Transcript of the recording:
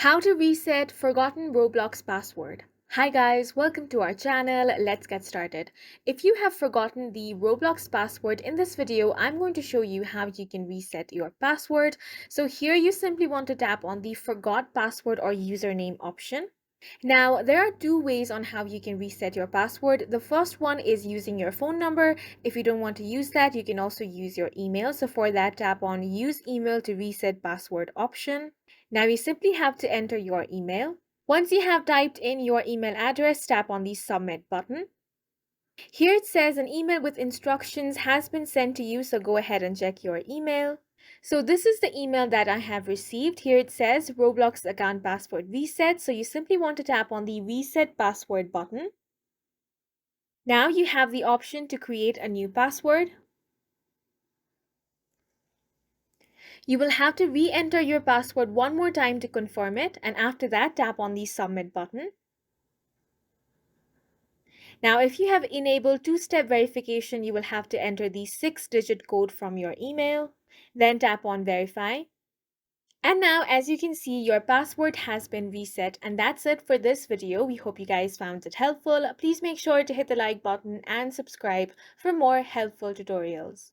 How to reset forgotten Roblox password. Hi guys, welcome to our channel. Let's get started. If you have forgotten the Roblox password in this video, I'm going to show you how you can reset your password. So here you simply want to tap on the forgot password or username option. Now, there are two ways on how you can reset your password. The first one is using your phone number. If you don't want to use that, you can also use your email. So for that, tap on Use Email to Reset Password option. Now you simply have to enter your email. Once you have typed in your email address, tap on the Submit button. Here it says an email with instructions has been sent to you, so go ahead and check your email. So this is the email that I have received. Here it says Roblox account password reset. So you simply want to tap on the Reset Password button. Now you have the option to create a new password. You will have to re-enter your password one more time to confirm it, and after that tap on the Submit button. Now, if you have enabled two-step verification, you will have to enter the 6-digit code from your email, then tap on Verify. And now, as you can see, your password has been reset, and that's it for this video. We hope you guys found it helpful. Please make sure to hit the like button and subscribe for more helpful tutorials.